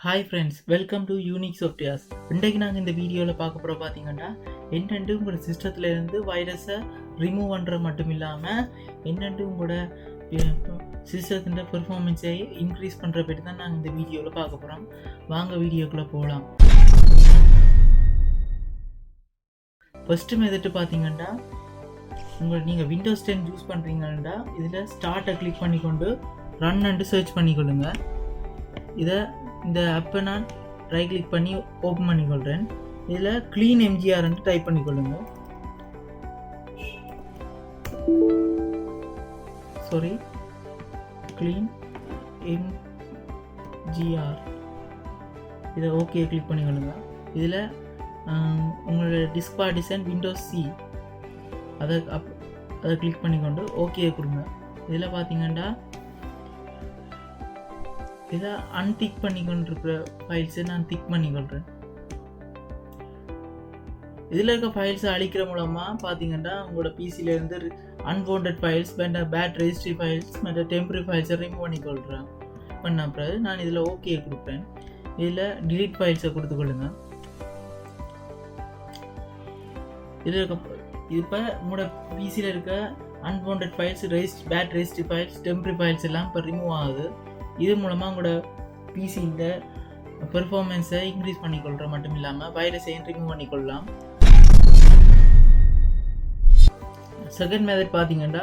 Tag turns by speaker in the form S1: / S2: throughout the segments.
S1: Hi friends, welcome to unique softwares. இன்றைக்கு நாங்கள் இந்த வீடியோவில் பார்க்க போகிற பார்த்தீங்கன்னா என்னென்று உங்களோட சிஸ்டத்தில் இருந்து வைரஸை ரிமூவ் பண்ணுறது மட்டும் இல்லாமல் என்னென்று உங்களோட சிஸ்டத்தின் பெர்ஃபார்மன்ஸை இன்க்ரீஸ் பண்ணுற பற்றி தான் நாங்கள் இந்த வீடியோவில் பார்க்க போகிறோம். வாங்க வீடியோக்குள்ளே போகலாம். ஃபஸ்ட்டு மெத்தட் பார்த்தீங்கன்னா நீங்கள் விண்டோஸ் 10 யூஸ் பண்ணுறீங்கன்னா இதில் ஸ்டார்ட்டை கிளிக் பண்ணிக்கொண்டு ரன் அண்டு சர்ச் பண்ணிக்கொள்ளுங்க. இந்த ஆப்பை நான் ரைட் கிளிக் பண்ணி ஓப்பன் பண்ணிக்கொள்கிறேன். இதில் cleanmgr டைப் பண்ணிக்கொள்ளுங்க. cleanmgr இதை ஓகே கிளிக் பண்ணிக்கொள்ளுங்க. இதில் உங்களோட டிஸ்க் பார்ட்டிஷன் விண்டோஸ் C அதை கிளிக் பண்ணிக்கொண்டு ஓகே கொடுங்க. இதில் பார்த்தீங்கன்னா இதை அன்டிக் பண்ணிக்கொண்டிருக்கிற ஃபைல்ஸை நான் டிக் பண்ணிக்கொள்கிறேன். இதில் இருக்க ஃபைல்ஸை அழிக்கிற மூலமாக பார்த்தீங்கன்னா உங்களோட பிசியிலேருந்து unwanted files, bad registry files மற்ற டெம்பரரி ஃபைல்ஸை ரிமூவ் பண்ணிக்கொள்கிறேன். பண்ண பிறகு நான் இதில் ஓகே கொடுப்பேன். இதில் டிலீட் ஃபைல்ஸை கொடுத்துக்கொள்ளுங்க. இதில் இருக்க இப்போ உங்களோட பிசியில் இருக்க unwanted files, bad registry files, temporary files எல்லாம் இப்போ ரிமூவ் ஆகுது. இது மூலமாக உங்களோட பிசியில் பெர்ஃபார்மன்ஸை இன்க்ரீஸ் பண்ணிக்கொள்கிற மட்டும் இல்லாமல் வைரஸையும் ரிமூவ் பண்ணிக்கொள்ளலாம். செகண்ட் மெத்தட் பார்த்தீங்கன்னா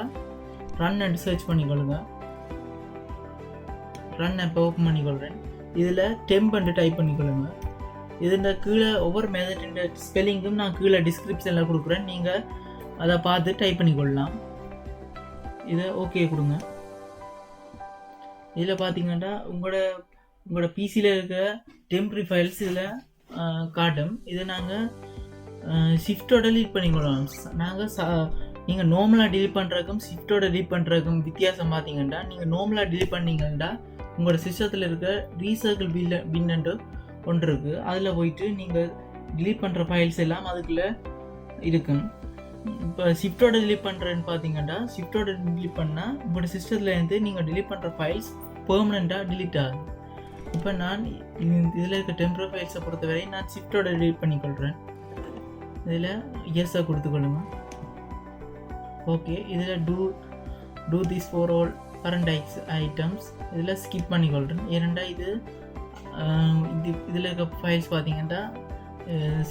S1: ரன் அண்ட் சர்ச் பண்ணிக்கொள்ளுங்க. ரன் ஆப்பை ஓப்பன் பண்ணிக்கொள்கிறேன். இதில் temp டைப் பண்ணிக்கொள்ளுங்க. இதில் கீழே ஒவ்வொரு மெத்தட் ஸ்பெல்லிங்கும் நான் கீழே டிஸ்கிரிப்ஷனில் கொடுக்குறேன். நீங்கள் அதை பார்த்து டைப் பண்ணிக்கொள்ளலாம். இதை ஓகே கொடுங்க. இதில் பார்த்தீங்கன்னா உங்களோட பிசியில் இருக்க டெம்பரரி ஃபைல்ஸ் இதில் காட்டும். இதை நாங்கள் ஷிஃப்டோட டெலீட் பண்ணிக்கொள்ளலாம். நீங்கள் நார்மலாக டெலீட் பண்ணுறதுக்கும் ஷிஃப்டோட டெலீட் பண்ணுறதுக்கும் வித்தியாசம் பார்த்தீங்கன்னா, நீங்கள் நார்மலாக டெலீட் பண்ணிங்கன்னா உங்களோட சிஸ்டத்தில் இருக்க ரீசர்க்கிள் பின்னு ஒன்று இருக்குது. அதில் போயிட்டு நீங்கள் டெலீட் பண்ணுற ஃபைல்ஸ் எல்லாம் அதுக்குள்ளே இருக்கும். இப்போ ஷிஃப்டோட டெலீட் பண்ணுறேன்னு பார்த்தீங்கன்னா, ஷிஃப்டோட டெலீட் பண்ணால் உங்களோட சிஸ்டத்துலேருந்து நீங்கள் டெலீட் பண்ணுற ஃபைல்ஸ் பெர்மனெண்ட்டாக டெலீட் ஆகும். இப்போ நான் இதில் இருக்க டெம்பரரி ஃபைல்ஸை பொறுத்தவரை நான் ஷிஃப்டோட டெலீட் பண்ணிக்கொள்கிறேன். இதில் எஸ்ஸை கொடுத்துக்கொள்ளுங்க. ஓகே, இதில் do this for all current items இதில் ஸ்கிப் பண்ணிக்கொள்கிறேன். ஏனெண்டா இதில் இருக்க ஃபைல்ஸ் பார்த்தீங்கன்னா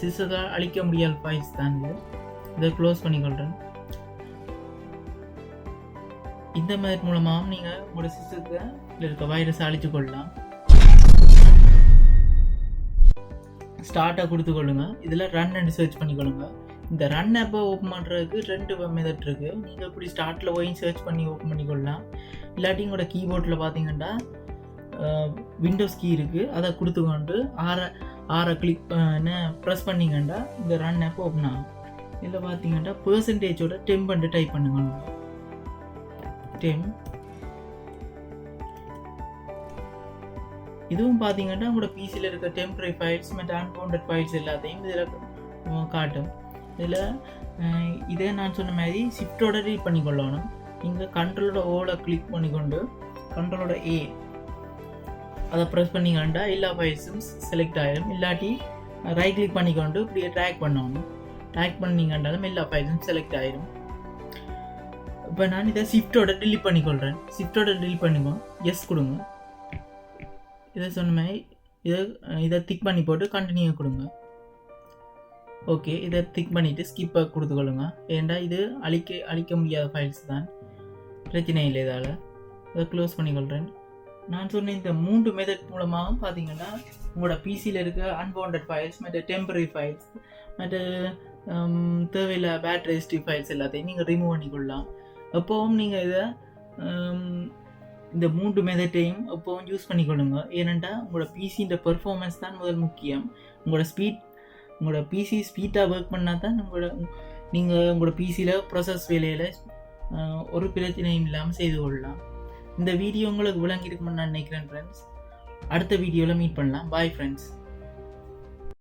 S1: சிஸ்டத்தால் அழிக்க முடியாத ஃபைல்ஸ் தான். இதை க்ளோஸ் பண்ணிக்கொள்கிறேன். இந்த மெத்தட் மூலமாக நீங்கள் உங்களோட சிஸ்டத்தில் இருக்க வைரஸை அழிச்சு கொள்ளலாம். ஸ்டார்ட்டாக கொடுத்துக்கொள்ளுங்க. இதில் ரன் அண்ட் சர்ச் பண்ணிக்கொள்ளுங்க. இந்த ரன் ஆப்பை ஓப்பன் பண்ணுறதுக்கு 2 மெத்தட் இருக்குது. நீங்கள் இப்படி ஸ்டார்ட்டில் போய் சர்ச் பண்ணி ஓப்பன் பண்ணிக்கொள்ளலாம். இல்லாட்டி உங்களோட கீபோர்டில் பார்த்தீங்கன்னா விண்டோஸ் கீ இருக்குது, அதை கொடுத்துக்கொண்டு ஆரை கிளிக் ப்ரெஸ் பண்ணிங்கன்னா இந்த ரன் ஆப் ஓப்பன் ஆகும். இதில் பார்த்தீங்கன்னா பெர்சன்டேஜோட temp டைப் பண்ணுங்க. இதுவும் பார்த்தீங்கன்னா உங்களோட பிசியில் இருக்க டெம்பரரி ஃபைல்ஸ் மற்ற அன்வான்ட் ஃபைல்ஸ் எல்லாத்தையும் இதில் காட்டும். இதை நான் சொன்ன மாதிரி ஷிஃப்டோட ரீட் பண்ணிக்கொள்ளணும். நீங்கள் கண்ட்ரோலோட ஓலை கிளிக் பண்ணிக்கொண்டு கண்ட்ரோலோட A அதை ப்ரெஸ் பண்ணிக்கொண்டா எல்லா ஃபைல்ஸும் செலக்ட் ஆகிடும். இல்லாட்டி ரைட் கிளிக் பண்ணிக்கொண்டு இப்படியே ட்ராக் பண்ணணும். ட்ராக் பண்ணிங்கன்றாலும் எல்லா ஃபைல்ஸும் செலக்ட் ஆகிடும். இப்போ நான் இதை ஷிஃப்டோட டெலீட் பண்ணிக்கொள்கிறேன். ஷிஃப்டோட டெலீட் பண்ணிக்கோ, எஸ் கொடுங்க. இதை சொன்ன மாதிரி இதை டிக் பண்ணி போட்டு கண்டினியூ கொடுங்க. ஓகே, இதை டிக் பண்ணிவிட்டு ஸ்கிப்பை கொடுத்துக்கொள்ளுங்க. ஏன்டா இது அழிக்க முடியாத ஃபைல்ஸ் தான், பிரச்சனை இல்லை. இதால் இதை க்ளோஸ் பண்ணிக்கொள்கிறேன். நான் சொன்ன இந்த 3 மெத்தட் மூலமாக பார்த்தீங்கன்னா உங்களோட பிசியில் இருக்க அன்வான்ட் ஃபைல்ஸ் மற்ற டெம்பரரி ஃபைல்ஸ் மற்ற தேவையில்லை பேட் ரெஜிஸ்ட்ரி ஃபைல்ஸ் எல்லாத்தையும் நீங்கள் ரிமூவ் பண்ணிக்கொள்ளலாம். எப்போவும் நீங்கள் இதை இந்த 3 மெத்தட்டையும் எப்போவும் யூஸ் பண்ணிக்கொள்ளுங்க. ஏனெண்டா உங்களோட பிசின்ற பெர்ஃபார்மன்ஸ் தான் முதல் முக்கியம். உங்களோட பிசி ஸ்பீடாக ஒர்க் பண்ணால் தான் நீங்கள் உங்களோட பிசியில் ப்ராசஸ் வேலையில் ஒரு பிரச்சனையும் இல்லாமல் செய்து கொள்ளலாம். இந்த வீடியோ உங்களுக்கு விளங்கியிருக்குன்னு நான் நினைக்கிறேன் ஃப்ரெண்ட்ஸ். அடுத்த வீடியோவில் மீட் பண்ணலாம். Bye friends.